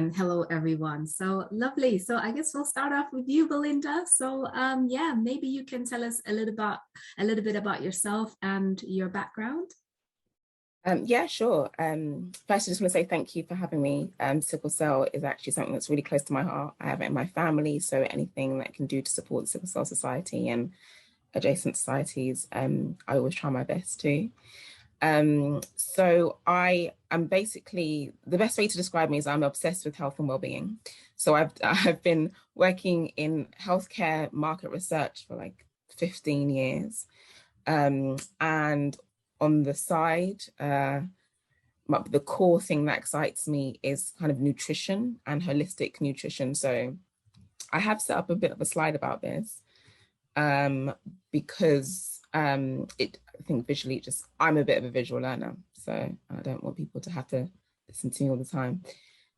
and hello everyone. So lovely. So I guess we'll start off with you, Belinda. So yeah, maybe you can tell us a little bit about yourself and your background. Yeah, sure. First, I just want to say thank you for having me. Sickle cell is actually something that's really close to my heart. I have it in my family, so anything that can do to support the Sickle Cell Society and adjacent societies, I always try my best to. So I am basically, the best way to describe me is I'm obsessed with health and well-being. So I've been working in healthcare market research for like 15 years. And on the side, the core thing that excites me is kind of nutrition and holistic nutrition. So I have set up a bit of a slide about this because I think visually, I'm a bit of a visual learner, so I don't want people to have to listen to me all the time.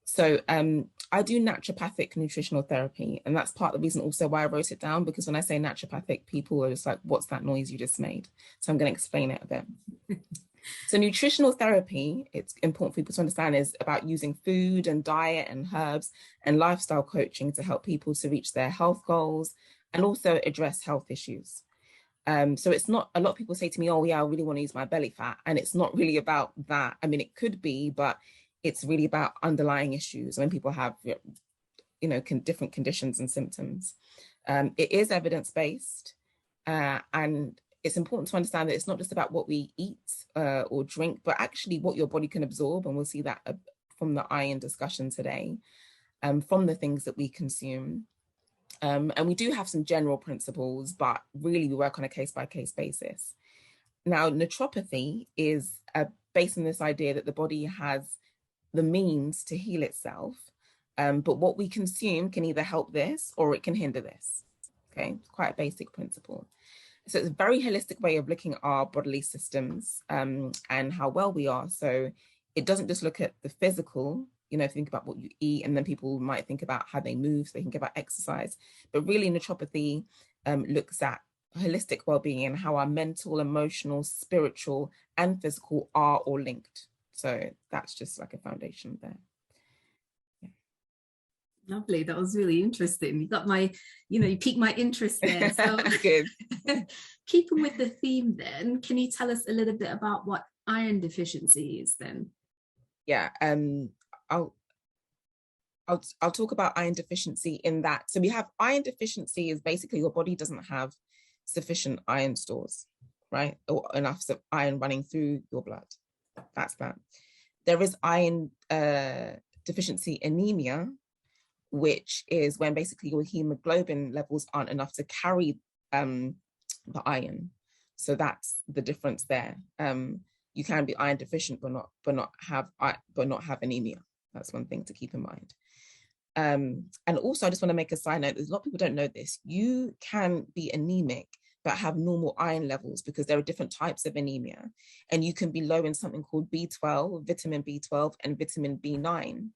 So I do naturopathic nutritional therapy, and that's part of the reason also why I wrote it down, because when I say naturopathic, people are just like, what's that noise you just made? So I'm going to explain it a bit. So nutritional therapy, it's important for people to understand, is about using food and diet and herbs and lifestyle coaching to help people to reach their health goals and also address health issues. So it's not, a lot of people say to me, oh yeah, I really want to use my belly fat. And it's not really about that. I mean, it could be, but it's really about underlying issues when people have, different conditions and symptoms. It is evidence-based, and it's important to understand that it's not just about what we eat or drink, but actually what your body can absorb. And we'll see that from the iron discussion today, from the things that we consume. And we do have some general principles, but really we work on a case-by-case basis. Now, naturopathy is based on this idea that the body has the means to heal itself, but what we consume can either help this or it can hinder this. Okay, it's quite a basic principle. So it's a very holistic way of looking at our bodily systems and how well we are. So it doesn't just look at the physical, think about what you eat, and then people might think about how they move, so they think about exercise. But really, naturopathy looks at holistic well-being and how our mental, emotional, spiritual, and physical are all linked. So that's just like a foundation there. Yeah. Lovely. That was really interesting. You got my, you piqued my interest there. So good. Keeping with the theme then, can you tell us a little bit about what iron deficiency is then? Yeah. I'll talk about iron deficiency in that. So we have iron deficiency is basically your body doesn't have sufficient iron stores, right? Or enough iron running through your blood. That's that. There is iron deficiency anemia, which is when basically your hemoglobin levels aren't enough to carry the iron. So that's the difference there. You can be iron deficient but not have anemia. That's one thing to keep in mind. And also, I just want to make a side note. A lot of people don't know this. You can be anemic but have normal iron levels, because there are different types of anemia, and you can be low in something called B12, vitamin B12, and vitamin B9,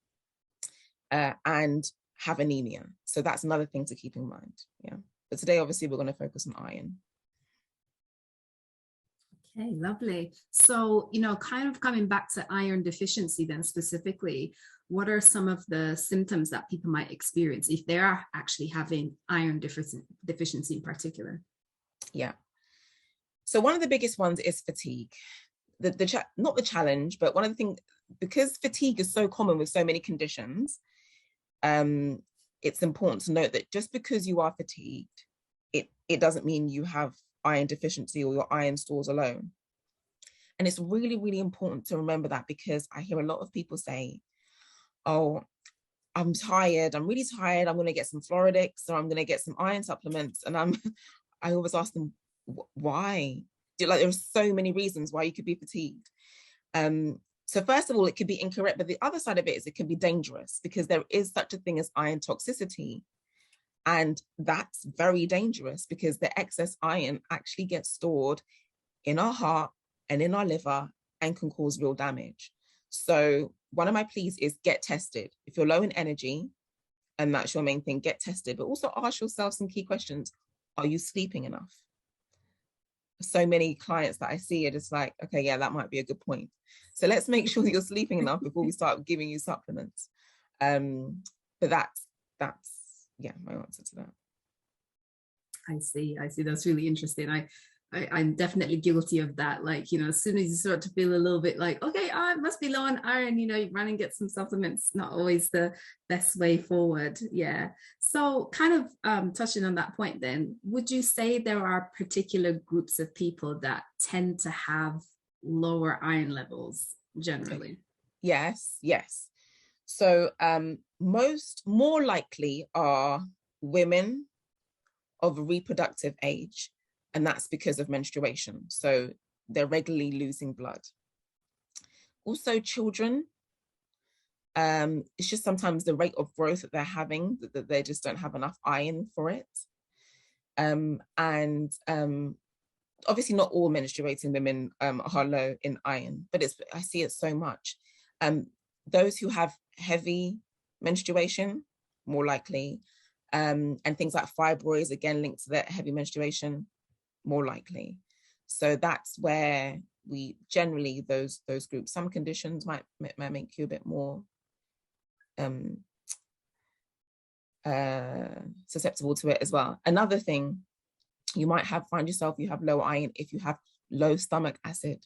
and have anemia. So that's another thing to keep in mind. Yeah. But today, obviously, we're going to focus on iron. Okay, lovely. So, kind of coming back to iron deficiency then specifically, what are some of the symptoms that people might experience if they are actually having iron deficiency in particular? Yeah. So one of the biggest ones is fatigue. Not the challenge, but one of the things, because fatigue is so common with so many conditions, it's important to note that just because you are fatigued, it doesn't mean you have iron deficiency or your iron stores alone. And it's really, really important to remember that, because I hear a lot of people say, oh, I'm tired, I'm really tired, I'm going to get some Floridix or I'm going to get some iron supplements. And I always ask them, why? There are so many reasons why you could be fatigued. So first of all, it could be incorrect, but the other side of it is it can be dangerous, because there is such a thing as iron toxicity. And that's very dangerous, because the excess iron actually gets stored in our heart and in our liver and can cause real damage. So one of my pleas is get tested. If you're low in energy, and that's your main thing, get tested, but also ask yourself some key questions. Are you sleeping enough? So many clients that I see are just like, okay, yeah, that might be a good point. So let's make sure that you're sleeping enough before we start giving you supplements. But that's my answer to that. I see. That's really interesting. I'm definitely guilty of that. Like, as soon as you start to feel a little bit like, okay, I must be low on iron, you run and get some supplements. Not always the best way forward. Yeah. So kind of touching on that point then, would you say there are particular groups of people that tend to have lower iron levels generally? Yes. So more likely are women of reproductive age, and that's because of menstruation. So they're regularly losing blood. Also children, it's just sometimes the rate of growth that they're having, that they just don't have enough iron for it. And obviously not all menstruating women are low in iron, but I see it so much. Those who have heavy menstruation, more likely, and things like fibroids, again linked to that heavy menstruation, more likely. So that's where we generally, those groups, some conditions might make you a bit more susceptible to it as well. Another thing, you might find yourself, you have low iron if you have low stomach acid.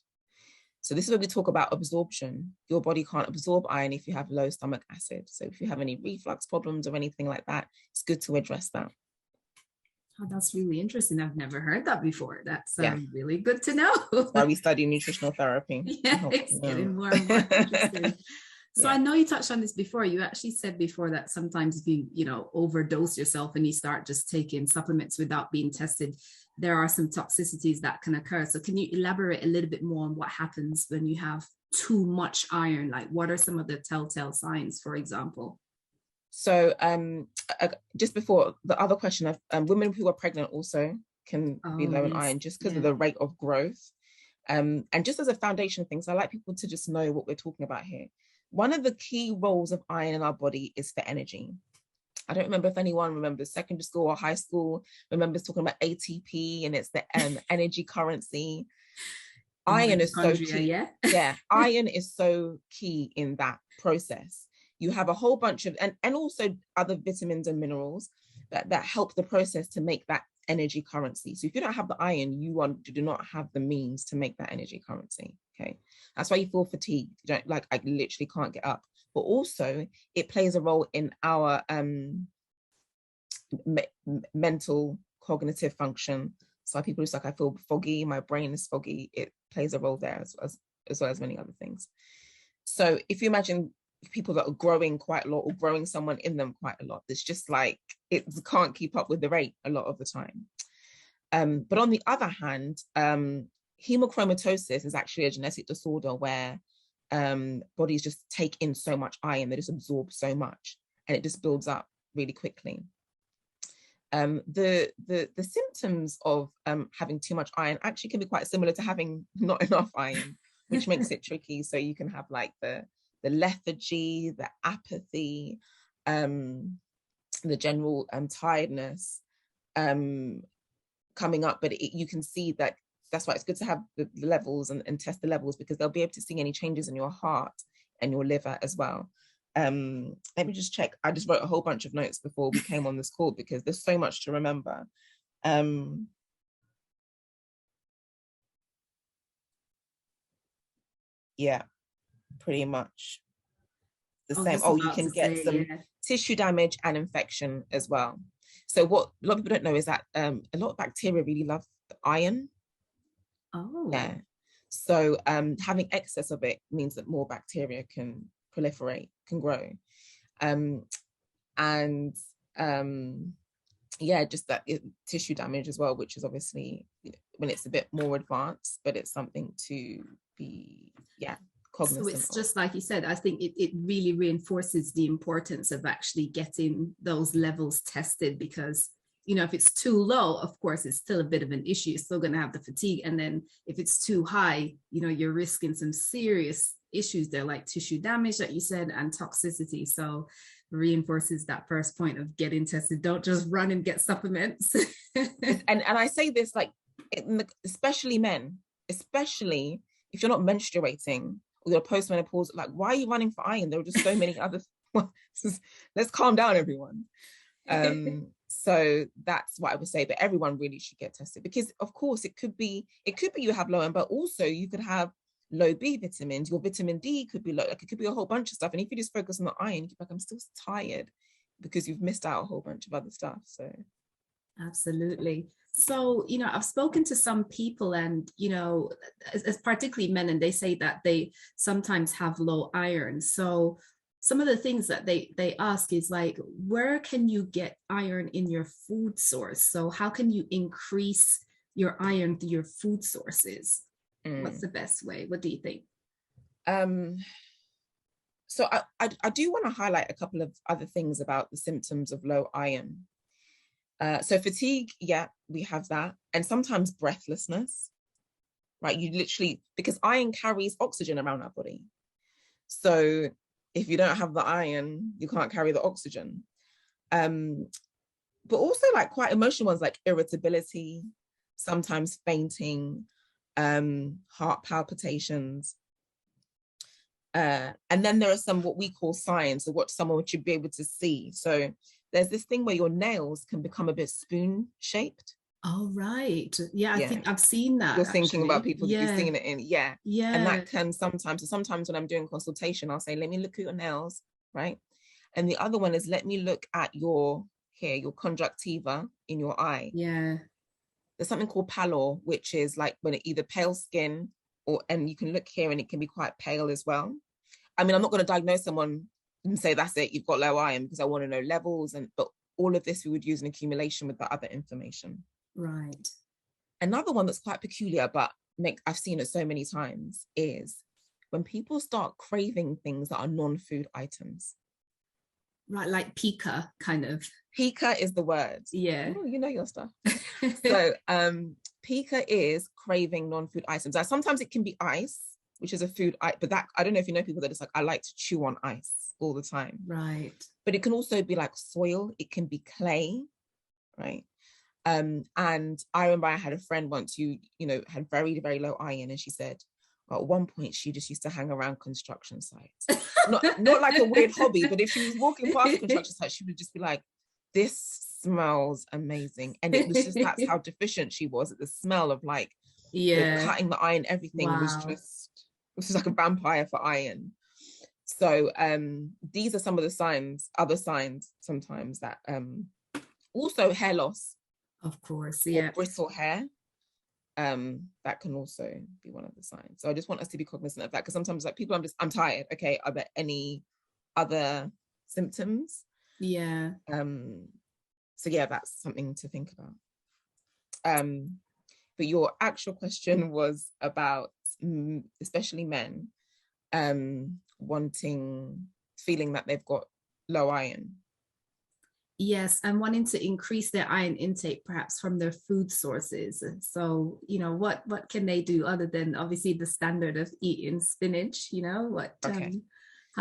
So this is where we talk about absorption. Your body can't absorb iron if you have low stomach acid. So if you have any reflux problems or anything like that, it's good to address that. Oh, that's really interesting. I've never heard that before. That's really good to know. Why we study nutritional therapy. Yeah, it's getting more and more interesting. So I know you touched on this before. You actually said before that sometimes if you overdose yourself and you start just taking supplements without being tested, there are some toxicities that can occur. So can you elaborate a little bit more on what happens when you have too much iron? Like what are some of the telltale signs, for example? So just before the other question of women who are pregnant also can be low in iron just because of the rate of growth. And just as a foundation thing, so I like people to just know what we're talking about here. One of the key roles of iron in our body is for energy. I don't remember if anyone remembers secondary school or high school remembers talking about ATP, and it's the energy currency. Iron is so key. Iron is so key in that process. You have a whole bunch of, and also other vitamins and minerals that help the process to make that energy currency. So if you don't have the iron, you do not have the means to make that energy currency. Okay, that's why you feel fatigued. You don't, like, I literally can't get up. But also it plays a role in our mental cognitive function. So people who's like, I feel foggy, my brain is foggy. It plays a role there as well as many other things. So if you imagine people that are growing quite a lot or growing someone in them quite a lot, it's just like it can't keep up with the rate a lot of the time. But on the other hand, hemochromatosis is actually a genetic disorder where bodies just take in so much iron, they just absorb so much, and it just builds up really quickly. The symptoms of having too much iron actually can be quite similar to having not enough iron, which makes it tricky. So you can have like the lethargy, the apathy, the general tiredness coming up. But you can see that's why it's good to have the levels and test the levels, because they'll be able to see any changes in your heart and your liver as well. Let me just check. I just wrote a whole bunch of notes before we came on this call because there's so much to remember. Yeah, pretty much the same. You can get some tissue damage and infection as well. So what a lot of people don't know is that a lot of bacteria really love iron. Oh. Yeah. So having excess of it means that more bacteria can proliferate, can grow. Just that tissue damage as well, which is obviously when it's a bit more advanced, but it's something to be cognizant So it's of. just like you said, I think it really reinforces the importance of actually getting those levels tested, because if it's too low, of course, it's still a bit of an issue. You're still going to have the fatigue. And then if it's too high, you're risking some serious issues there, like tissue damage that you said, and toxicity. So reinforces that first point of getting tested. Don't just run and get supplements. and I say this, like, especially men, especially if you're not menstruating or you're postmenopausal, like, why are you running for iron? There are just so many other let's calm down, everyone. So that's what I would say, but everyone really should get tested, because of course it could be you have low iron, but also you could have low B vitamins. Your vitamin D could be low. Like, it could be a whole bunch of stuff. And if you just focus on the iron, you're like, I'm still tired, because you've missed out a whole bunch of other stuff. So absolutely. So, I've spoken to some people, and, as particularly men, and they say that they sometimes have low iron. So some of the things that they ask is like, where can you get iron in your food source? So how can you increase your iron through your food sources? What's the best way? What do you think? So I do want to highlight a couple of other things about the symptoms of low iron. So fatigue, yeah, we have that. And sometimes breathlessness, right? You literally, because iron carries oxygen around our body. So if you don't have the iron, you can't carry the oxygen. But also like quite emotional ones, like irritability, sometimes fainting, heart palpitations. And then there are some what we call signs, so what someone should be able to see. So there's this thing where your nails can become a bit spoon shaped. Oh, right. Yeah, I think I've seen that. You're thinking about people that you've seen it in. Yeah. And that can sometimes when I'm doing consultation, I'll say, let me look at your nails, right? And the other one is, let me look at your conjunctiva in your eye. Yeah. There's something called pallor, which is like when it either pale skin and you can look here and it can be quite pale as well. I mean, I'm not going to diagnose someone and say, that's it, you've got low iron, because I want to know levels. But all of this we would use in accumulation with the other information. Right. Another one that's quite peculiar, but I've seen it so many times, is when people start craving things that are non-food items. Right, like pica, kind of. Pica is the word. Yeah. Oh, you know your stuff. So pica is craving non-food items. Now, sometimes it can be ice, which is a food, but that, I don't know if you know people that it's like, I like to chew on ice all the time. Right. But it can also be like soil. It can be clay, right? And I remember I had a friend once who, had very, very low iron. And she said, at one point, she just used to hang around construction sites. not like a weird hobby, but if she was walking past a construction site, she would just be like, this smells amazing. And it was just, that's how deficient she was at the smell of like, cutting the iron, everything was just like a vampire for iron. So these are some of the other signs sometimes that also hair loss. Of course, yeah. Or bristle hair. That can also be one of the signs. So I just want us to be cognizant of that, because sometimes like people, I'm tired. Okay, are there any other symptoms? Yeah. So yeah, that's something to think about. But your actual question was about especially men feeling that they've got low iron. Yes, and wanting to increase their iron intake perhaps from their food sources. So, what can they do other than obviously the standard of eating spinach, how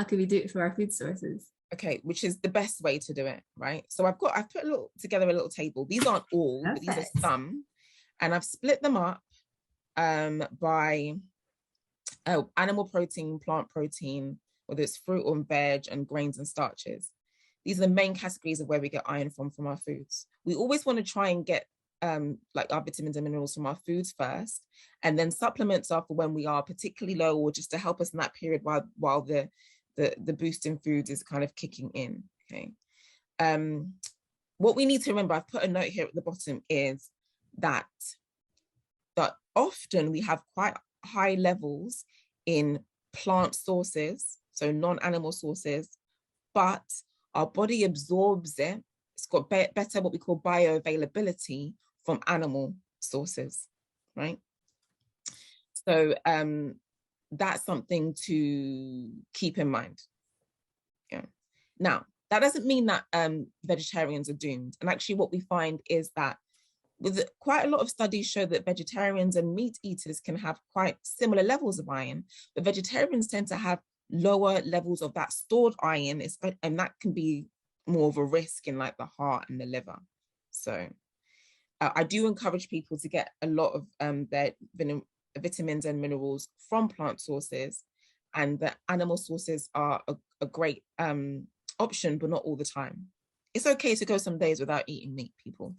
can we do it for our food sources? Okay, which is the best way to do it, right? So I've put together a little table. These aren't all, Perfect. But these are some. And I've split them up by animal protein, plant protein, whether it's fruit or veg, and grains and starches. These are the main categories of where we get iron from our foods. We always want to try and get like our vitamins and minerals from our foods first, and then supplements are for when we are particularly low, or just to help us in that period while the boost in foods is kind of kicking in. Okay. What we need to remember, I've put a note here at the bottom, is that often we have quite high levels in plant sources, so non-animal sources, but our body absorbs it. It's got better what we call bioavailability from animal sources, right? So that's something to keep in mind. Yeah. Now, that doesn't mean that vegetarians are doomed. And actually what we find is that with quite a lot of studies show that vegetarians and meat eaters can have quite similar levels of iron, but vegetarians tend to have lower levels of that stored iron, and that can be more of a risk in like the heart and the liver. So I do encourage people to get a lot of their vitamins and minerals from plant sources, and the animal sources are a great option, but not all the time. It's okay to go some days without eating meat, people.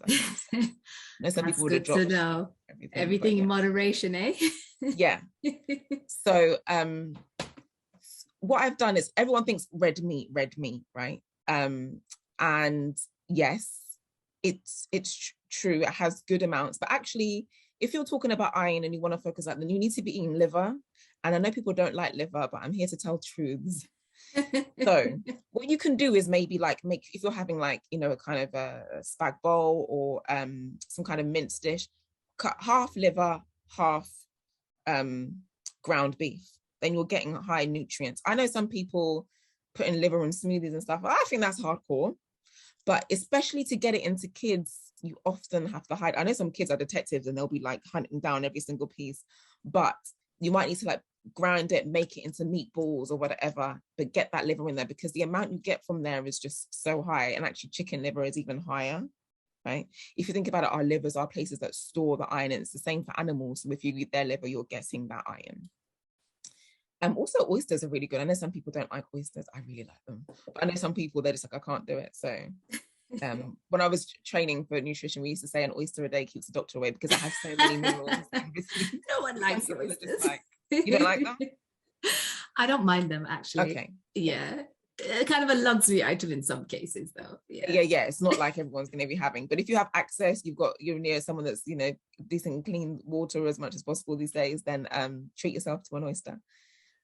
That's some people would have dropped to know. Everything yeah. in moderation, eh? Yeah. So what I've done is, everyone thinks red meat, right? And yes, it's true, it has good amounts, but actually, if you're talking about iron and you want to focus on, then you need to be eating liver. And I know people don't like liver, but I'm here to tell truths. So what you can do is maybe like if you're having like, you know, a kind of a spag bowl or some kind of minced dish, cut half liver, half ground beef, then you're getting high nutrients. I know some people put in liver in smoothies and stuff. I think that's hardcore, but especially to get it into kids, you often have to hide. I know some kids are detectives and they'll be like hunting down every single piece, but you might need to like grind it, make it into meatballs or whatever, but get that liver in there, because the amount you get from there is just so high. And actually chicken liver is even higher, right? If you think about it, our livers are places that store the iron, and it's the same for animals. So if you eat their liver, you're getting that iron. Also, oysters are really good. I know some people don't like oysters. I really like them. But I know some people, they're just like, I can't do it. So when I was training for nutrition, we used to say an oyster a day keeps the doctor away, because it has so many minerals. No one likes oysters. Like, you don't like them? I don't mind them, actually. Okay. Yeah. Kind of a luxury item in some cases, though. Yeah. It's not like everyone's going to be having, but if you have access, you're near someone that's, you know, decent clean water as much as possible these days, then treat yourself to an oyster.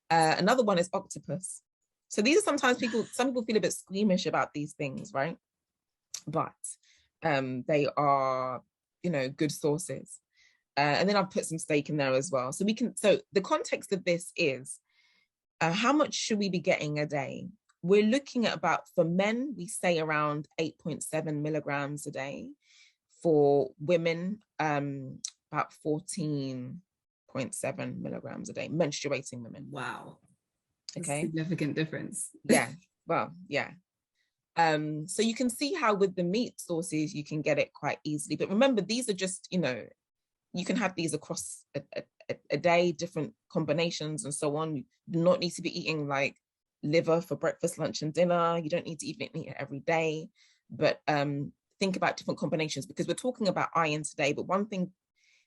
Another one is octopus. So these are sometimes some people feel a bit squeamish about these things, right? But they are, you know, good sources. And then I've put some steak in there as well. So the context of this is, how much should we be getting a day? We're looking at about, for men, we say around 8.7 milligrams a day. For women, about 14.7 milligrams a day, menstruating women. Wow. Okay. Significant difference. Yeah. Well, yeah. So you can see how with the meat sources, you can get it quite easily. But remember, these are just, you know, you can have these across a day, different combinations and so on. You do not need to be eating like liver for breakfast, lunch, and dinner. You don't need to even eat it every day. But think about different combinations, because we're talking about iron today. But one thing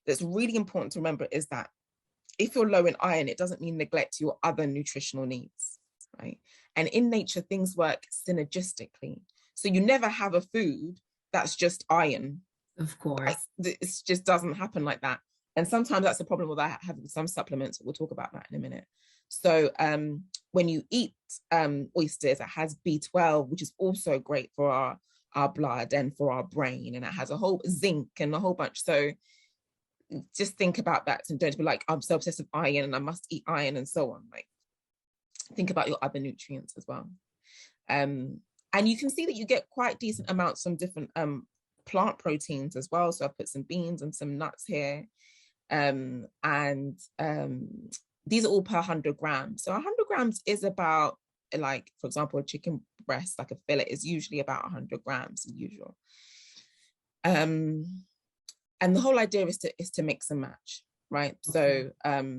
that's really important to remember is that if you're low in iron, it doesn't mean neglect your other nutritional needs, right? And in nature, things work synergistically. So you never have a food that's just iron. Of course. It just doesn't happen like that. And sometimes that's a problem with having some supplements. We'll talk about that in a minute. So when you eat oysters, it has B12, which is also great for our blood and for our brain. And it has a whole zinc and a whole bunch. So just think about that, and don't be like, I'm so obsessed with iron and I must eat iron and so on. Like, think about your other nutrients as well. And you can see that you get quite decent amounts from different plant proteins as well. So I put some beans and some nuts here. These are all per 100 grams. So 100 grams is about, like, for example, a chicken breast, like a fillet, is usually about 100 grams as usual. And the whole idea is to mix and match, right? Okay. So,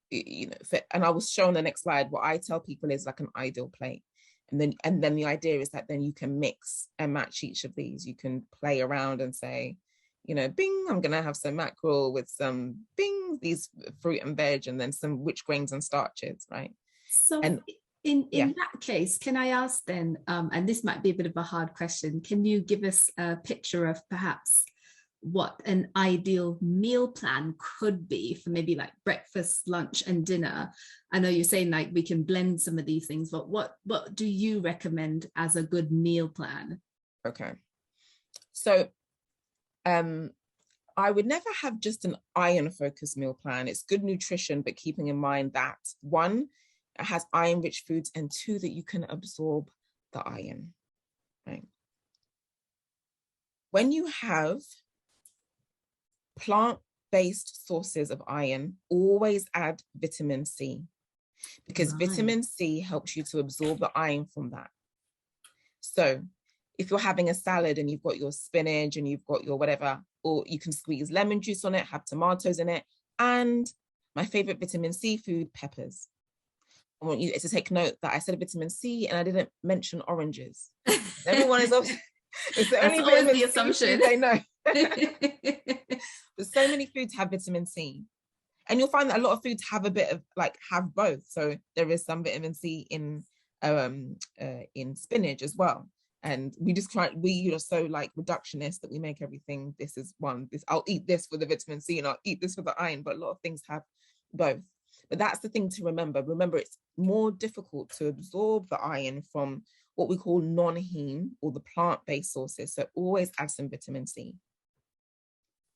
you know, and I will show on the next slide, what I tell people is like an ideal plate. And then the idea is that then you can mix and match each of these. You can play around and say, you know, bing, I'm going to have some mackerel with some bing, these fruit and veg, and then some rich grains and starches, right? So in that case, can I ask then, and this might be a bit of a hard question, can you give us a picture of perhaps what an ideal meal plan could be for maybe like breakfast, lunch, and dinner? I know you're saying like we can blend some of these things, but what do you recommend as a good meal plan? Okay. So I would never have just an iron focused meal plan. It's good nutrition, but keeping in mind that, one, it has iron rich foods, and two, that you can absorb the iron, right? When you have plant-based sources of iron, always add vitamin C, because vitamin C helps you to absorb the iron from that. So if you're having a salad and you've got your spinach and you've got your whatever, or you can squeeze lemon juice on it, have tomatoes in it, and my favorite vitamin C food, peppers. I want you to take note that I said vitamin C and I didn't mention oranges. Everyone is obviously, it's the That's only always vitamin the C assumption. food they know. There's so many foods have vitamin C. And you'll find that a lot of foods have a bit of have both. So there is some vitamin C in spinach as well. And we are so reductionist that we make everything, this is one, this, I'll eat this for the vitamin C and I'll eat this for the iron, but a lot of things have both. But that's the thing to remember. Remember, it's more difficult to absorb the iron from what we call non-heme or the plant-based sources. So always add some vitamin C.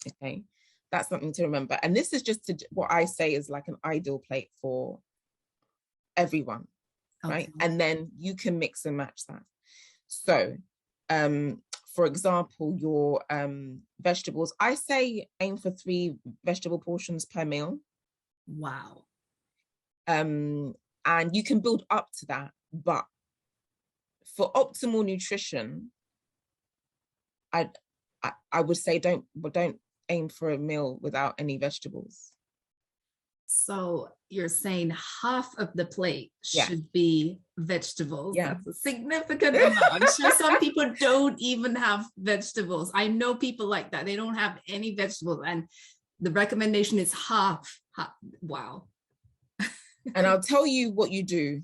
Okay, that's something to remember. And this is just what I say is like an ideal plate for everyone, right? And then you can mix and match that. So, for example, your vegetables, I say aim for 3 vegetable portions per meal. Wow. And you can build up to that, but for optimal nutrition, I would say don't aim for a meal without any vegetables. So you're saying half of the plate should be vegetables. Yeah. That's a significant amount. I'm sure some people don't even have vegetables. I know people like that. They don't have any vegetables. And the recommendation is half. Wow. And I'll tell you what you do.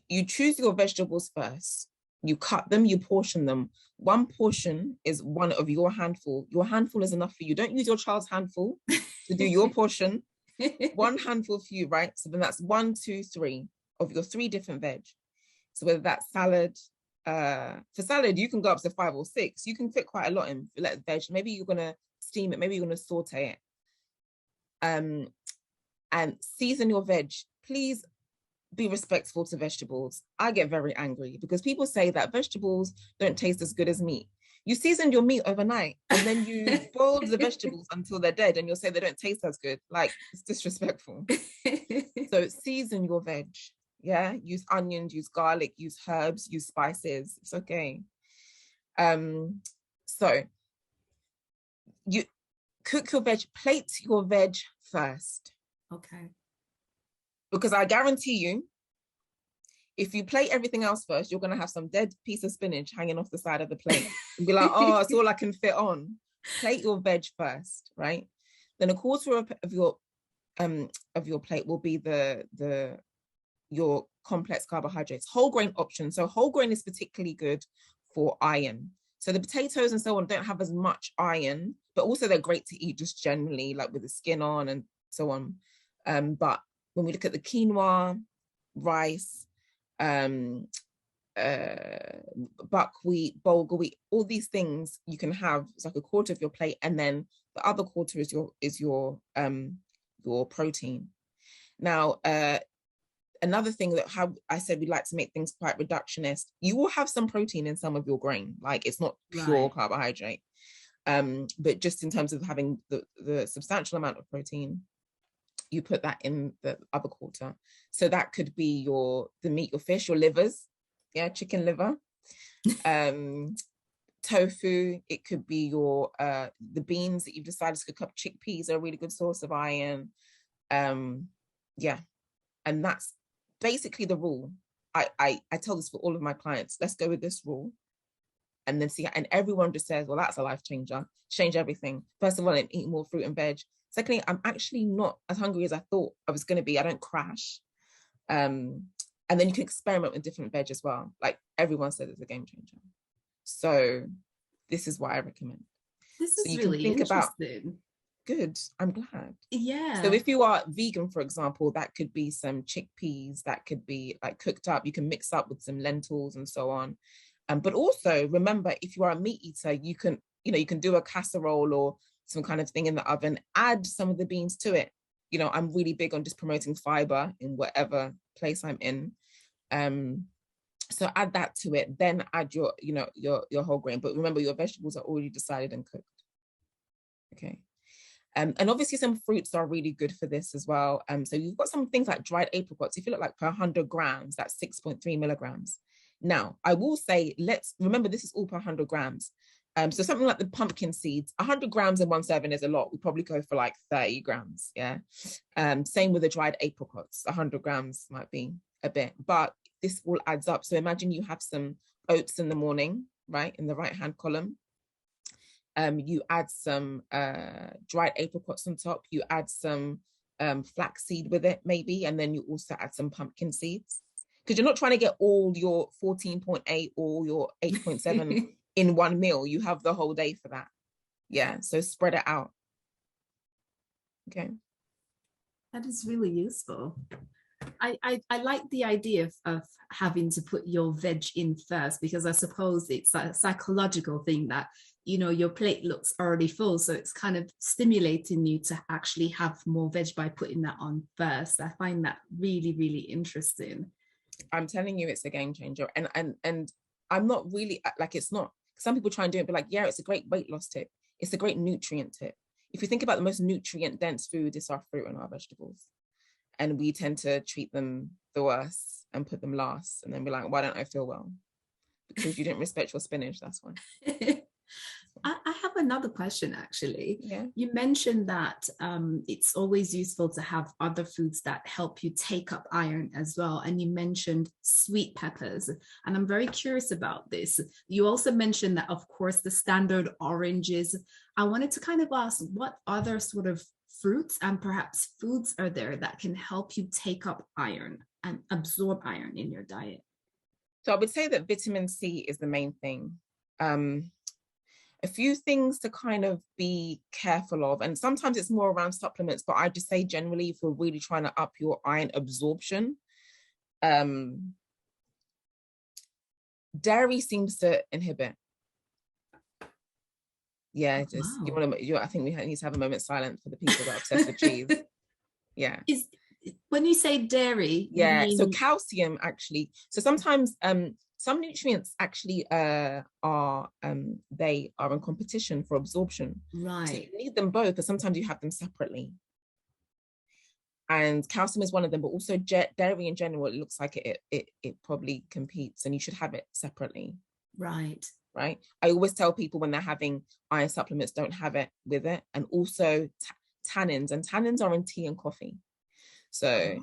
You choose your vegetables first. You cut them, you portion them. 1 portion is one of your handful. Your handful is enough for you. Don't use your child's handful to do your portion. 1 handful for you, right? So then that's 1, 2, 3 of your 3 different veg. So whether that's salad, for salad, you can go up to 5 or 6. You can fit quite a lot in veg. Maybe you're going to steam it. Maybe you're going to saute it. And season your veg. Please be respectful to vegetables. I get very angry because people say that vegetables don't taste as good as meat. You seasoned your meat overnight and then you boiled the vegetables until they're dead and you'll say they don't taste as good. Like, it's disrespectful. So season your veg. Yeah, use onions, use garlic, use herbs, use spices. It's okay. So you cook your veg, plate your veg first. Okay. Because I guarantee you, if you plate everything else first, you're going to have some dead piece of spinach hanging off the side of the plate and be like, oh, it's all I can fit on. Plate your veg first, right? Then 1/4 of your plate will be your complex carbohydrates, whole grain option. So whole grain is particularly good for iron. So the potatoes and so on don't have as much iron, but also they're great to eat just generally, like with the skin on and so on. But when we look at the quinoa, rice, buckwheat, bulgur wheat, all these things you can have. It's like 1/4 of your plate, and then the other 1/4 is your protein. Now, another thing that how I said we like to make things quite reductionist. You will have some protein in some of your grain, like it's not pure carbohydrate, but just in terms of having the substantial amount of protein, you put that in the other 1/4. So that could be the meat, your fish, your livers, chicken liver, tofu. It could be your the beans that you've decided to cook up. Chickpeas are a really good source of iron. And that's basically the rule. I tell this for all of my clients. Let's go with this rule, and then see. And everyone just says, "Well, that's a life changer. Change everything." First of all, I'm eating more fruit and veg. Secondly, I'm actually not as hungry as I thought I was going to be. I don't crash. And then you can experiment with different veg as well. Like everyone says, it's a game changer. So this is what I recommend. This is really interesting. Good. I'm glad. Yeah. So if you are vegan, for example, that could be some chickpeas, that could be like cooked up. You can mix up with some lentils and so on. But also remember, if you are a meat eater, you can do a casserole or some kind of thing in the oven, add some of the beans to it. I'm really big on just promoting fiber in whatever place I'm in. So add that to it, then add your whole grain. But remember, your vegetables are already decided and cooked. Okay. And obviously some fruits are really good for this as well. So you've got some things like dried apricots. If you look like per 100 grams, that's 6.3 milligrams. Now, I will say, let's remember this is all per 100 grams. So something like the pumpkin seeds, 100 grams in 1 serving is a lot. We probably go for like 30 grams. Yeah. Same with the dried apricots, 100 grams might be a bit, but this all adds up. So imagine you have some oats in the morning, right, in the right hand column. You add some dried apricots on top. You add some flaxseed with it, maybe, and then you also add some pumpkin seeds, because you're not trying to get all your 14.8 or your 8.7 in one meal. You have the whole day for that. Yeah, so spread it out. Okay. That is really useful. I like the idea of having to put your veg in first, because I suppose it's a psychological thing that, you know, your plate looks already full. So it's kind of stimulating you to actually have more veg by putting that on first. I find that really, really interesting. I'm telling you, it's a game changer. And I'm not really like, it's not, some people try and do it, but like, yeah, it's a great weight loss tip. It's a great nutrient tip. If you think about the most nutrient dense food, it's our fruit and our vegetables. And we tend to treat them the worst and put them last. And then be like, why don't I feel well? Because you didn't respect your spinach, that's why. I have another question, actually. Yeah. You mentioned that it's always useful to have other foods that help you take up iron as well. And you mentioned sweet peppers. And I'm very curious about this. You also mentioned that, of course, the standard oranges. I wanted to kind of ask, what other sort of fruits and perhaps foods are there that can help you take up iron and absorb iron in your diet? So I would say that vitamin C is the main thing. A few things to kind of be careful of, and sometimes it's more around supplements, but I just say generally, if we're really trying to up your iron absorption, dairy seems to inhibit. Yeah, just wow. I think we need to have a moment silent for the people that are obsessed with cheese. Yeah. When you say dairy, yeah, so calcium actually. So sometimes some nutrients actually are they are in competition for absorption. Right. So you need them both, but sometimes you have them separately. And calcium is one of them, but also dairy in general, it looks like it probably competes, and you should have it separately. Right. Right. I always tell people when they're having iron supplements, don't have it with it. And also tannins, and tannins are in tea and coffee. So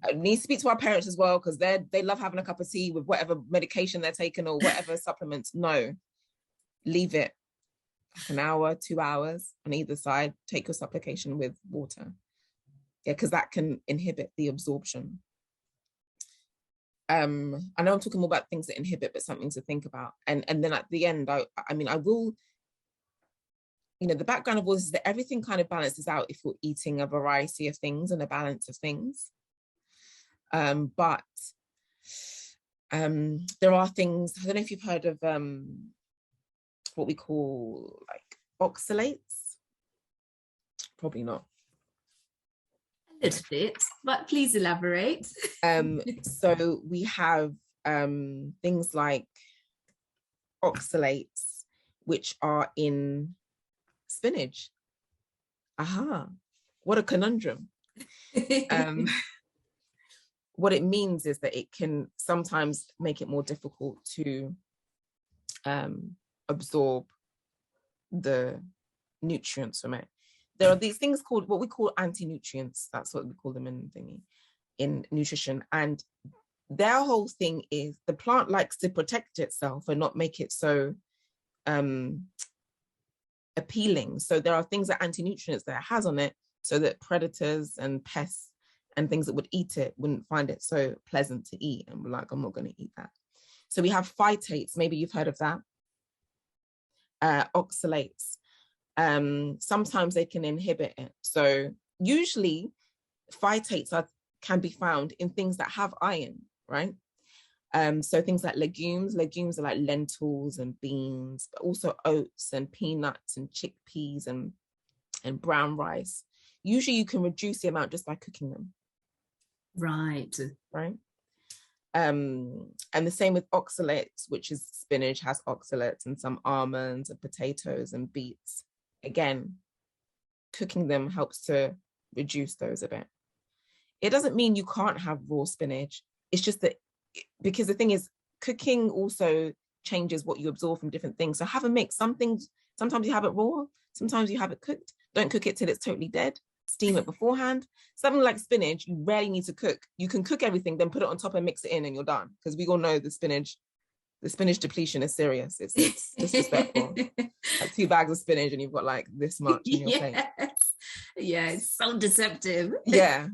I need to speak to our parents as well, because they love having a cup of tea with whatever medication they're taking or whatever supplements. No, leave it like an hour, 2 hours on either side. Take your supplication with water. Yeah, because that can inhibit the absorption. I know I'm talking more about things that inhibit, but something to think about. And then at the end, I mean, I will, you know, the background of all this is that everything kind of balances out if you're eating a variety of things and a balance of things. But there are things, I don't know if you've heard of what we call like oxalates. Probably not. A little bit, but please elaborate. So we have things like oxalates, which are in spinach. Aha, what a conundrum. What it means is that it can sometimes make it more difficult to absorb the nutrients from it. There are these things called what we call anti-nutrients. That's what we call them in nutrition. And their whole thing is the plant likes to protect itself and not make it so appealing. So there are things that anti-nutrients that it has on it so that predators and pests and things that would eat it wouldn't find it so pleasant to eat. And we're like, I'm not going to eat that. So we have phytates. Maybe you've heard of that. Oxalates. Sometimes they can inhibit it. So usually phytates can be found in things that have iron, right? So things like legumes are like lentils and beans, but also oats and peanuts and chickpeas and brown rice. Usually you can reduce the amount just by cooking them. Right. And the same with oxalates, which is spinach has oxalates, and some almonds and potatoes and beets. Again, cooking them helps to reduce those a bit. It doesn't mean you can't have raw spinach. It's just that, because the thing is, cooking also changes what you absorb from different things. So have a mix. Some things, sometimes you have it raw, sometimes you have it cooked. Don't cook it till it's totally dead. steam it beforehand. Something like spinach, you rarely need to cook. You can cook everything, then put it on top and mix it in, and you're done. Because we all know the spinach depletion is serious. It's disrespectful. Like 2 bags of spinach and you've got like this much in your plate. Yeah, it's so deceptive. Yeah.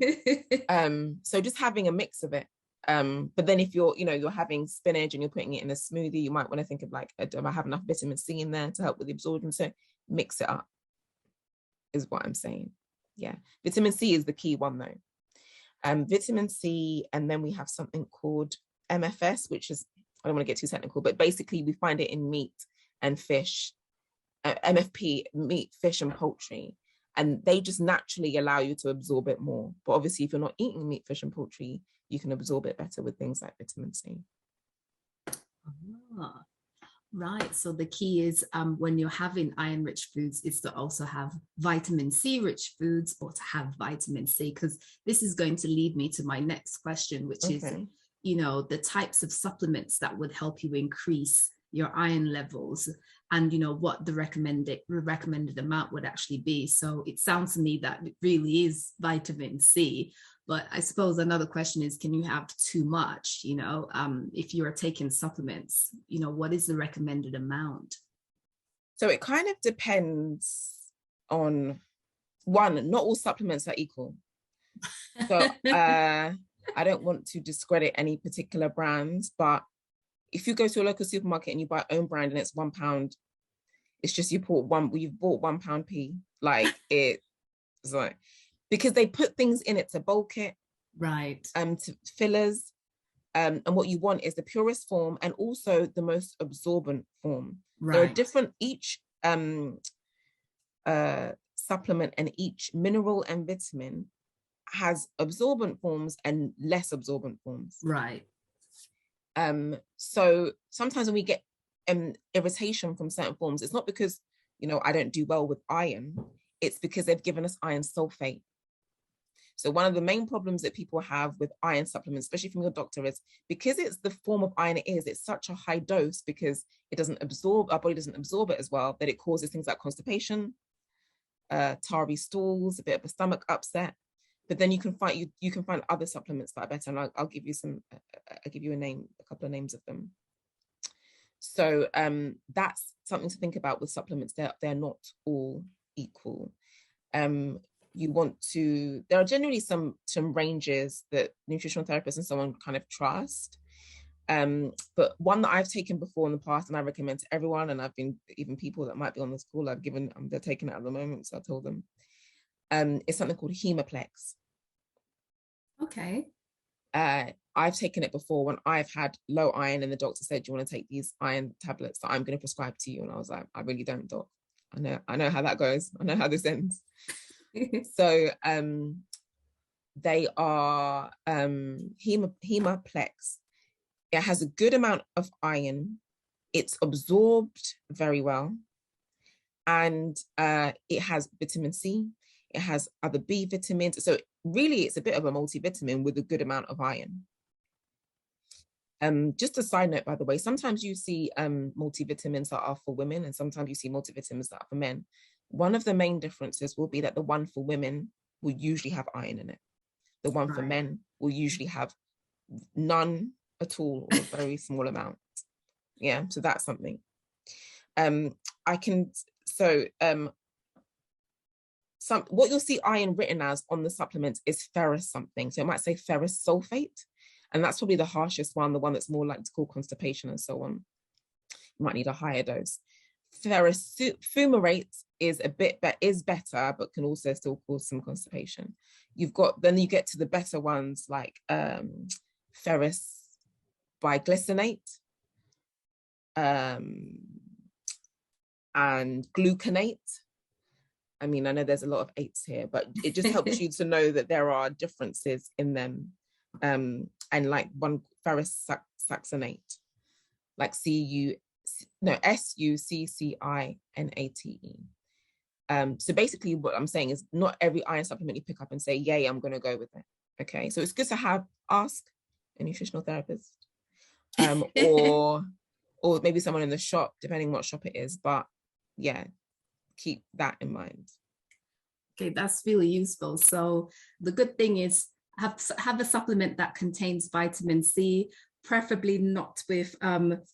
So just having a mix of it. But then if you're having spinach and you're putting it in a smoothie, you might want to think of like, do I have enough vitamin C in there to help with the absorption? So mix it up is what I'm saying. Yeah. Vitamin C is the key one though. Vitamin C, and then we have something called MFS, which is, I don't want to get too technical, but basically we find it in meat and fish, MFP, meat, fish and poultry. And they just naturally allow you to absorb it more. But obviously, if you're not eating meat, fish and poultry, you can absorb it better with things like vitamin C. Ah, right. So the key is when you're having iron-rich foods, is to also have vitamin C-rich foods or to have vitamin C, because this is going to lead me to my next question, which is, the types of supplements that would help you increase your iron levels, and what the recommended amount would actually be. So it sounds to me that it really is vitamin C. But I suppose another question is, can you have too much? If you are taking supplements, what is the recommended amount? So it kind of depends on, one, not all supplements are equal. So I don't want to discredit any particular brands, but if you go to a local supermarket and you buy own brand and it's £1, it's just you've bought £1 pea. Like it's like, because they put things in it to bulk it, right? To fillers, and what you want is the purest form and also the most absorbent form. Right. There are different, each supplement and each mineral and vitamin has absorbent forms and less absorbent forms. Right. So sometimes when we get irritation from certain forms, it's not because, I don't do well with iron, it's because they've given us iron sulfate. So one of the main problems that people have with iron supplements, especially from your doctor, is because it's the form of iron it is, it's such a high dose because it doesn't absorb, our body doesn't absorb it as well, that it causes things like constipation, tarry stools, a bit of a stomach upset. But then you can find other supplements that are better, and I'll give you a couple of names of them. So that's something to think about with supplements. They're not all equal. There are generally some ranges that nutritional therapists and so on kind of trust. But one that I've taken before in the past and I recommend to everyone, and I've been, even people that might be on this call, they're taking it at the moment, so I told them, it's something called Hemaplex. Okay. I've taken it before when I've had low iron and the doctor said, do you want to take these iron tablets that I'm going to prescribe to you? And I was like, I really don't, doc. I know how that goes. I know how this ends. So they are Hemaplex. It has a good amount of iron. It's absorbed very well. And it has vitamin C. It has other B vitamins. So really, it's a bit of a multivitamin with a good amount of iron. Just a side note, by the way, sometimes you see multivitamins that are for women and sometimes you see multivitamins that are for men. One of the main differences will be that the one for women will usually have iron in it. The one for men will usually have none at all or a very small amount. Yeah, so that's something. What you'll see iron written as on the supplements is ferrous something. So it might say ferrous sulfate, and that's probably the harshest one, the one that's more likely to cause constipation and so on. You might need a higher dose. Ferrous fumarate is better, but can also still cause some constipation. Then you get to the better ones like ferrous biglycinate and gluconate. I mean, I know there's a lot of 8s here, but it just helps you to know that there are differences in them. And like one ferrous succinate, like SUCCINATE. So basically what I'm saying is not every iron supplement you pick up and say, yay, I'm going to go with it. Okay, so it's good to ask a nutritional therapist or maybe someone in the shop, depending what shop it is. But yeah, keep that in mind. Okay, that's really useful. So the good thing is have a supplement that contains vitamin C, preferably not with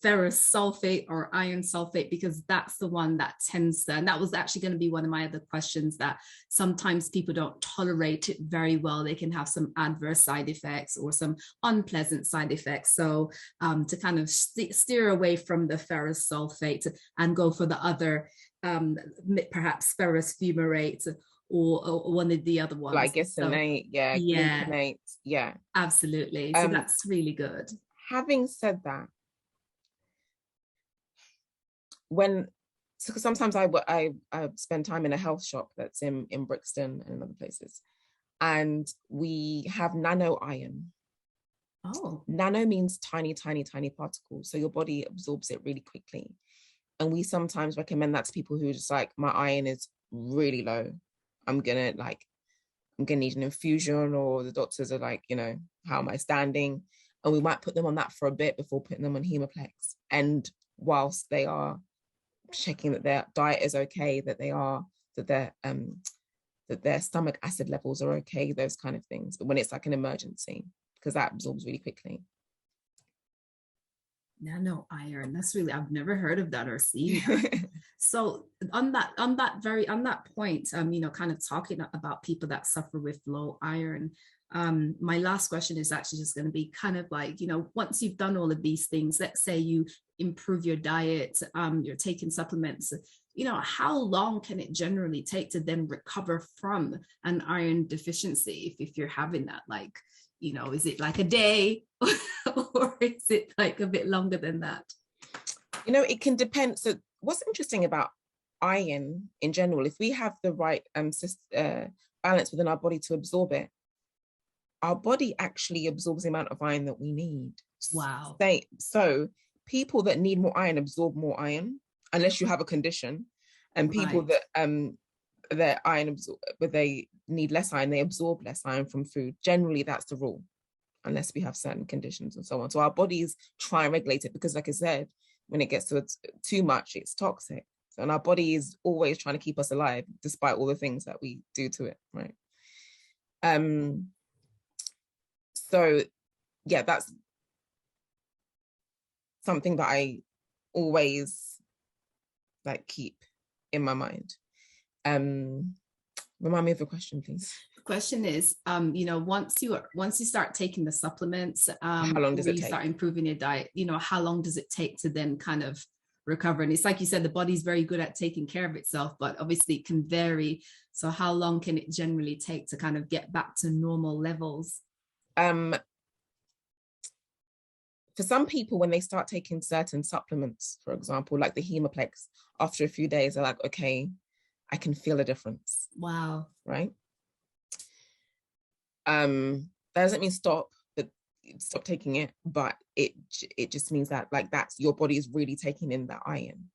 ferrous sulfate or iron sulfate, because that's the one that tends to, and that was actually going to be one of my other questions, that sometimes people don't tolerate it very well. They can have some adverse side effects or some unpleasant side effects. So to kind of steer away from the ferrous sulfate and go for the other, perhaps ferrous fumarate or one of the other ones. Like glycinate, gluconate, absolutely. So that's really good. Having said that, because sometimes I spend time in a health shop that's in Brixton and in other places, and we have nano iron. Oh, nano means tiny, tiny, tiny particles, so your body absorbs it really quickly. And we sometimes recommend that to people who are just like, my iron is really low, I'm gonna need an infusion, or the doctors are like, how am I standing? And we might put them on that for a bit before putting them on Hemoplex. And whilst they are checking that their diet is okay, that their stomach acid levels are okay, those kind of things. But when it's like an emergency, because that absorbs really quickly. Nano iron, that's really, I've never heard of that or seen that. So on that point, kind of talking about people that suffer with low iron, my last question is actually just going to be kind of like, once you've done all of these things, let's say you improve your diet, you're taking supplements, how long can it generally take to then recover from an iron deficiency if you're having that, like, is it like a day or is it like a bit longer than that? It can depend. So what's interesting about iron in general, if we have the right balance within our body to absorb it, our body actually absorbs the amount of iron that we need. Wow. So people that need more iron absorb more iron, unless you have a condition, and people that their iron but they need less iron, they absorb less iron from food. Generally, that's the rule, unless we have certain conditions and so on. So our bodies try and regulate it, because, like I said, when it gets to too much, it's toxic. So, and our body is always trying to keep us alive, despite all the things that we do to it, right? So yeah, that's something that I always keep in my mind. Remind me of the question, please. The question is, once you start taking the supplements, how long does it take? Start improving your diet, how long does it take to then kind of recover? And it's like you said, the body's very good at taking care of itself, but obviously it can vary. So how long can it generally take to kind of get back to normal levels? For some people, when they start taking certain supplements, for example, like the Hemoplex, after a few days, they're like, okay, I can feel a difference. Wow. Right? That doesn't mean stop taking it, but it just means that that's your body is really taking in that iron.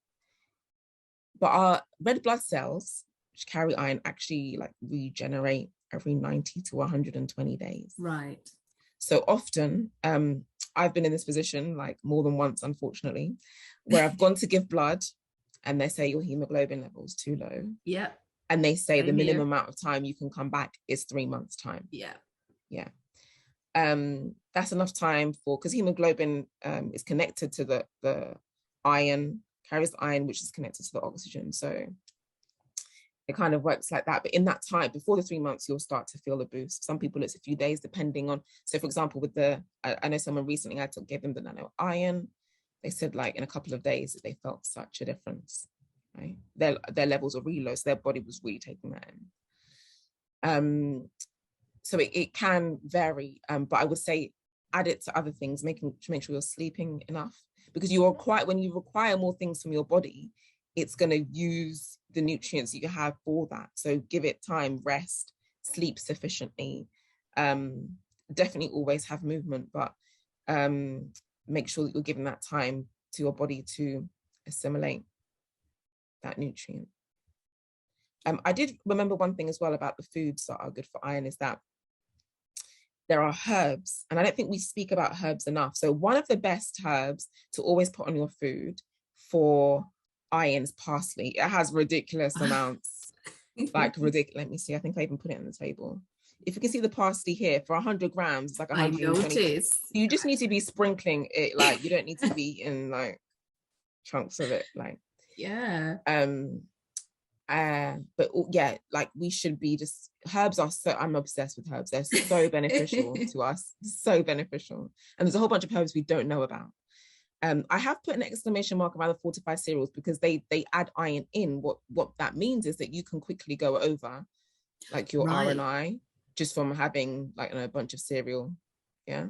But our red blood cells, which carry iron, actually regenerate every 90 to 120 days. Right. So often, I've been in this position more than once, unfortunately, where I've gone to give blood and they say your hemoglobin level is too low. Yeah. And they say the minimum amount of time you can come back is 3 months' time. Yeah. Yeah. That's enough time because hemoglobin is connected to the iron, carries the iron, which is connected to the oxygen. So it kind of works like that. But in that time, before the 3 months, you'll start to feel a boost. Some people, it's a few days, depending on. So, for example, with I know someone recently gave them the nano iron. They said in a couple of days that they felt such a difference. Right, their levels are really low, so their body was really taking that in. So it can vary, but I would say add it to other things, make sure you're sleeping enough, because when you require more things from your body, it's going to use the nutrients you have for that. So give it time, rest, sleep sufficiently. Definitely always have movement, but make sure that you're giving that time to your body to assimilate that nutrient. I did remember one thing as well about the foods that are good for iron is that there are herbs, and I don't think we speak about herbs enough. So one of the best herbs to always put on your food for iron is parsley. It has ridiculous amounts like ridiculous. Let me see. I think I even put it on the table. If you can see the parsley here, for 100 grams, it's like I 120. noticed. You just need to be sprinkling it. Like, you don't need to be in like chunks of it. Like, yeah. But yeah, like we should be just, herbs are so, I'm obsessed with herbs. They're so beneficial to us, so beneficial. And there's a whole bunch of herbs we don't know about. I have put an exclamation mark around the fortified cereals because they add iron in. What that means is that you can quickly go over like your Right. RNI just from having like a bunch of cereal. Yeah.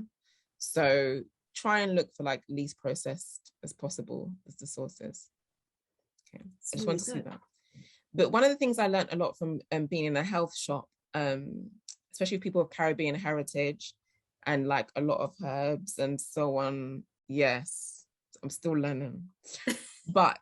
So try and look for like least processed as possible as the sources. Okay. I just want to see that. But one of the things I learned a lot from being in a health shop, especially with people of Caribbean heritage and like a lot of herbs and so on. Yes, I'm still learning. But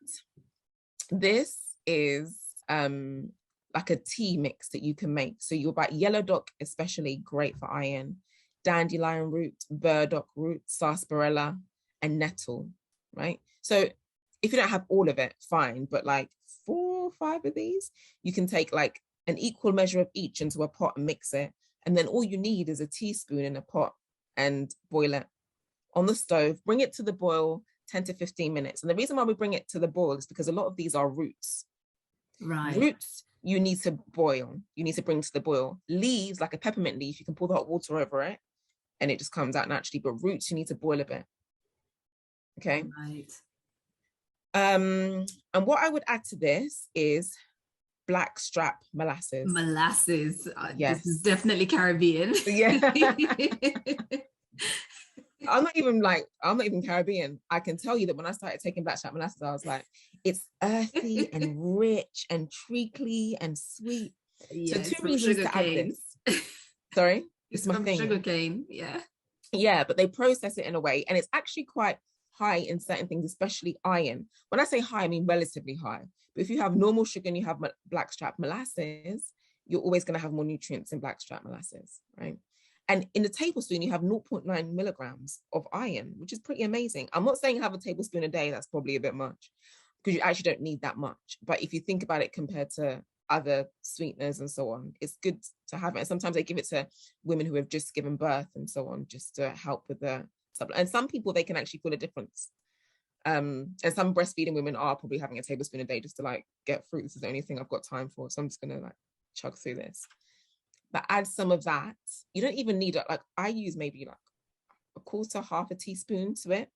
this is like a tea mix that you can make. So you're about yellow dock, especially great for iron, dandelion root, burdock root, sarsaparilla, and nettle, right? So if you don't have all of it, fine, but like 4 or 5 of these, you can take like an equal measure of each into a pot and mix it. And then all you need is a teaspoon in a pot and boil it on the stove, bring it to the boil 10 to 15 minutes. And the reason why we bring it to the boil is because a lot of these are roots. Right. Roots, you need to boil. You need to bring to the boil. Leaves, like a peppermint leaf, you can pour the hot water over it and it just comes out naturally. But roots, you need to boil a bit. Okay. Right. And what I would add to this is blackstrap molasses. Molasses. Yes. This is definitely Caribbean. Yeah. I'm not even Caribbean. I can tell you that when I started taking blackstrap molasses, I was like, it's earthy and rich and treacly and sweet. Yeah, so 2 reasons to add this. Sorry? It's my thing. Sugar cane, yeah. Yeah, but they process it in a way, and it's actually quite high in certain things, especially iron. When I say high, I mean relatively high. But if you have normal sugar and you have blackstrap molasses, you're always going to have more nutrients in blackstrap molasses, right? And in the tablespoon, you have 0.9 milligrams of iron, which is pretty amazing. I'm not saying have a tablespoon a day. That's probably a bit much because you actually don't need that much. But if you think about it compared to other sweeteners and so on, it's good to have it. And sometimes they give it to women who have just given birth and so on, just to help with the supplement. And some people, they can actually feel a difference. And some breastfeeding women are probably having a tablespoon a day just to like get through. This is the only thing I've got time for. So I'm just going to like chug through this. But add some of that. You don't even need it. Like I use maybe like a quarter, half a teaspoon to it.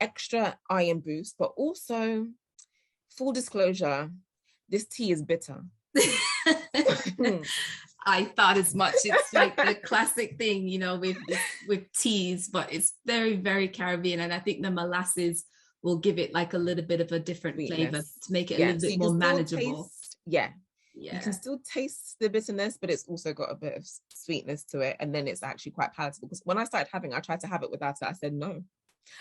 Extra iron boost, but also full disclosure, this tea is bitter. I thought as much. It's like the classic thing, you know, with teas, but it's very, very Caribbean. And I think the molasses will give it like a little bit of a different flavor to make it a little bit more manageable. Yeah. You can still taste the bitterness, but it's also got a bit of sweetness to it. And then it's actually quite palatable. Because when I started having, I tried to have it without it. I said no.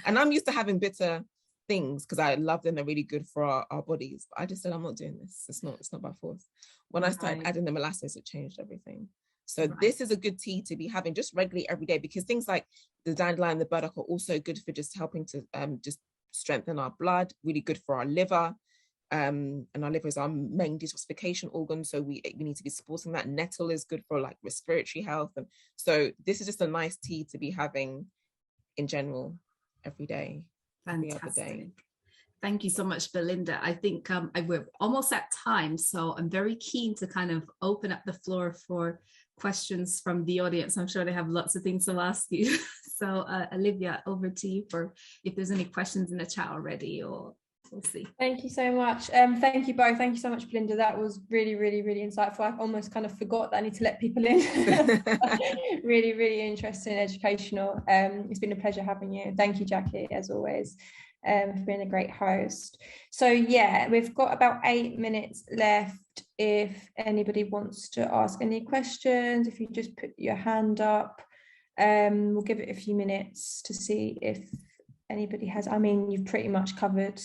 And I'm used to having bitter things because I love them. They're really good for our bodies. But I just said, I'm not doing this. It's not by force. When I started adding the molasses, it changed everything. So this is a good tea to be having just regularly every day, because things like the dandelion, the burdock are also good for just helping to just strengthen our blood, really good for our liver. And our liver is our main detoxification organ, so we need to be supporting that. Nettle is good for like respiratory health, and so this is just a nice tea to be having in general every day. Fantastic. Every other day. Thank you so much, Belinda. I think we're almost at time, so I'm very keen to kind of open up the floor for questions from the audience. I'm sure they have lots of things to ask you. So Olivia, over to you for if there's any questions in the chat already, or we'll see. Thank you so much. Thank you both. Thank you so much, Belinda. That was really, really, really insightful. I almost kind of forgot that I need to let people in. Really, really interesting, educational. It's been a pleasure having you. Thank you, Jackie, as always, for being a great host. So yeah, we've got about 8 minutes left. If anybody wants to ask any questions, if you just put your hand up, we'll give it a few minutes to see if anybody has. I mean, you've pretty much covered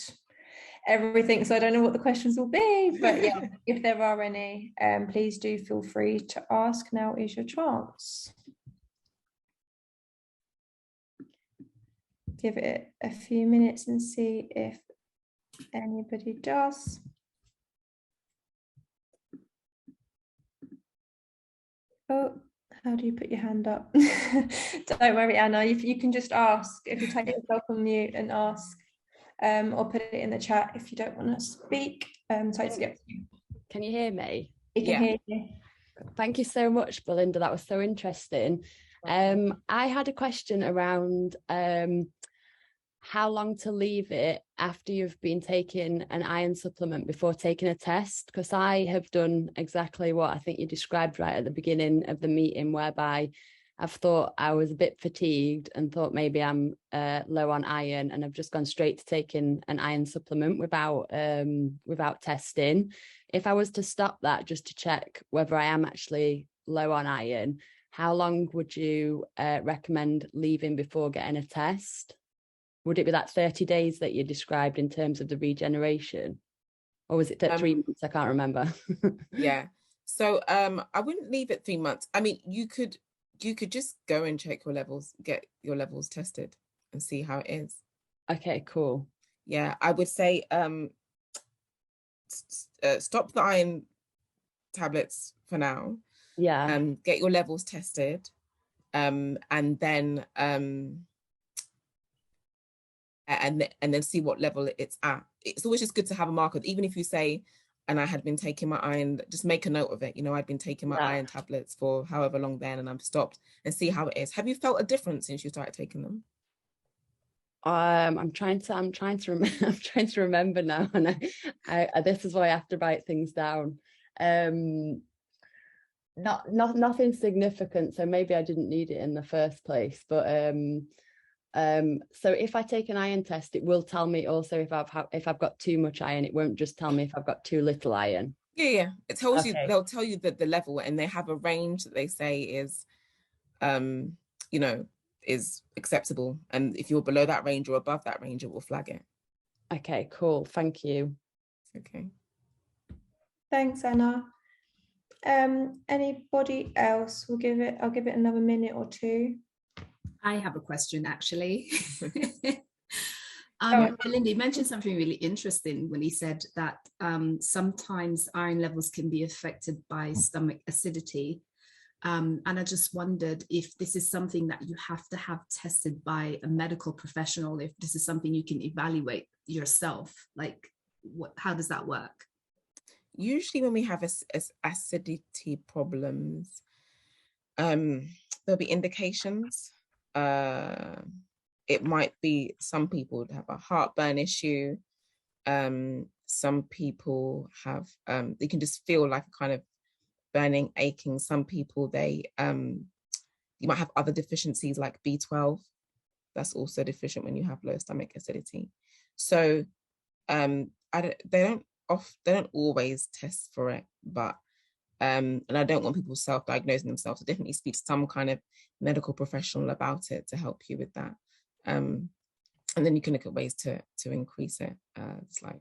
everything, so I don't know what the questions will be, but yeah, if there are any, please do feel free to ask. Now is your chance. Give it a few minutes and see if anybody does. Oh, how do you put your hand up? Don't worry, Anna. You can just ask. If you take yourself on mute and ask, or put it in the chat if you don't want to speak. Totally up to you. Can you hear me? We can hear you. Thank you so much, Belinda. That was so interesting. I had a question around how long to leave it after you've been taking an iron supplement before taking a test, because I have done exactly what I think you described right at the beginning of the meeting, whereby I've thought I was a bit fatigued and thought maybe I'm low on iron, and I've just gone straight to taking an iron supplement without testing. If I was to stop that just to check whether I am actually low on iron, how long would you recommend leaving before getting a test? Would it be that 30 days that you described in terms of the regeneration? Or was it 3 months? I can't remember. Yeah. So I wouldn't leave it 3 months. I mean, you could just go and check your levels, get your levels tested and see how it is. Okay, cool. Yeah, I would say stop the iron tablets for now. Yeah. Get your levels tested. And then and then see what level it's at. It's always just good to have a marker, even if you say, and I had been taking my iron, just make a note of it. You know, I'd been taking my iron tablets for however long then, and I've stopped, and see how it is. Have you felt a difference since you started taking them? I'm trying to remember now, and I this is why I have to write things down. Nothing significant, so maybe I didn't need it in the first place, but so if I take an iron test, it will tell me also if I've got too much iron. It won't just tell me if I've got too little iron. Yeah, it tells you. They'll tell you that the level, and they have a range that they say is you know, is acceptable, and if you're below that range or above that range, it will flag it. Okay, cool, thank you. Okay, thanks, Anna. Anybody else? I'll give it another minute or two. I have a question, actually. Belinda, you mentioned something really interesting when you said that sometimes iron levels can be affected by stomach acidity. And I just wondered if this is something that you have to have tested by a medical professional, if this is something you can evaluate yourself. Like, how does that work? Usually when we have acidity problems, there'll be indications. It might be some people have a heartburn issue. Some people have they can just feel like a kind of burning, aching. Some people you might have other deficiencies like B12. That's also deficient when you have low stomach acidity. So they don't always test for it, but and I don't want people self-diagnosing themselves. So definitely speak to some kind of medical professional about it to help you with that. And then you can look at ways to increase it. It's like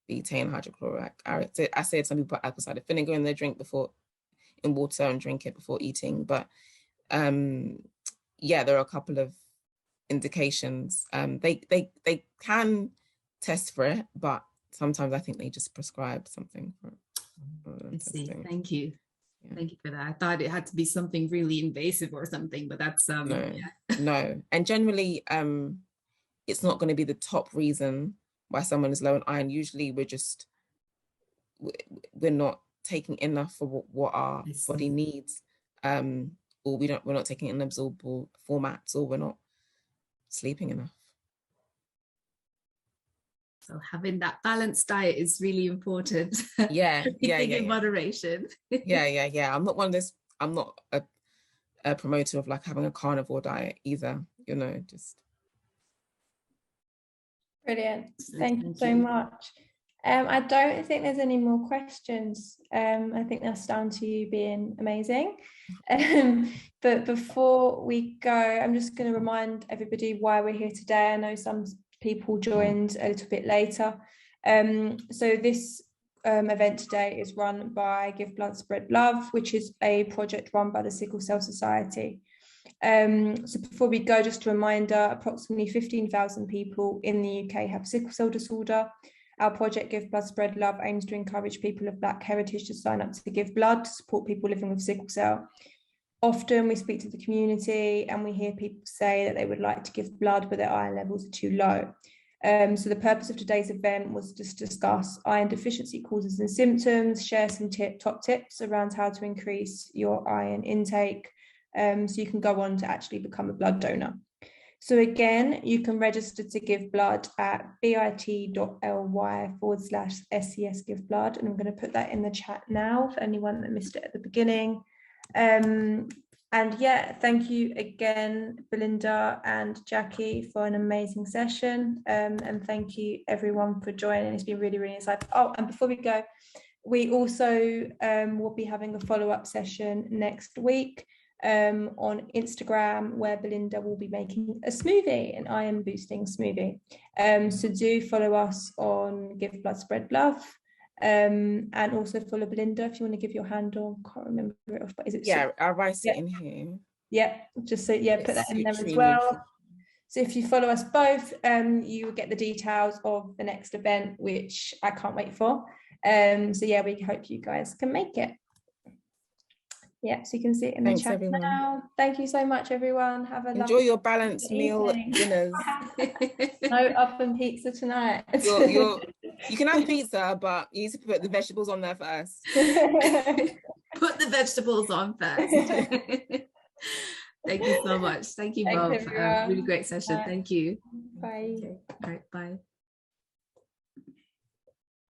betaine hydrochloric acid. Some people put apple cider vinegar in their drink in water and drink it before eating. But yeah, there are a couple of indications. They can test for it, but sometimes I think they just prescribe something for it. I see. Thank you. Yeah. Thank you for that. I thought it had to be something really invasive or something, but that's no. And generally, it's not going to be the top reason why someone is low on iron. Usually, we're not taking enough for what our body needs, or we're not taking it in absorbable formats, or we're not sleeping enough. So having that balanced diet is really important. Yeah. In moderation. Yeah. I'm not a promoter of like having a carnivore diet either, you know, just. Brilliant. Thank you so much. I don't think there's any more questions. I think that's down to you being amazing. But before we go, I'm just going to remind everybody why we're here today. I know some people joined a little bit later. So this event today is run by Give Blood, Spread Love, which is a project run by the Sickle Cell Society. So before we go, just a reminder, approximately 15,000 people in the UK have sickle cell disorder. Our project Give Blood Spread Love aims to encourage people of Black heritage to sign up to give blood to support people living with sickle cell. Often we speak to the community and we hear people say that they would like to give blood, but their iron levels are too low. So the purpose of today's event was to discuss iron deficiency causes and symptoms, share some top tips around how to increase your iron intake, so you can go on to actually become a blood donor. So again, you can register to give blood at bit.ly/SCS give blood. And I'm going to put that in the chat now for anyone that missed it at the beginning. And yeah, thank you again, Belinda and Jackie, for an amazing session. And thank you everyone for joining. It's been really, really insightful. Oh, and before we go, we also will be having a follow-up session next week on Instagram, where Belinda will be making a smoothie, an iron boosting smoothie. So do follow us on Give Blood Spread Love. And also follow Belinda if you want to give your handle. Can't remember it off, but is it? Yeah, I'll write it in here. Yeah, just so put that in there as well. So if you follow us both, you will get the details of the next event, which I can't wait for. So yeah, we hope you guys can make it. Yeah, so you can see it in the chat everyone. Now. Thank you so much, everyone. Have a enjoy your balanced meal dinners. No oven pizza tonight. You can have pizza, but you need to put the vegetables on there first. Put the vegetables on first. Thank you so much. Thank you both. Really great session. Bye. Thank you. Bye. Okay. All right, bye.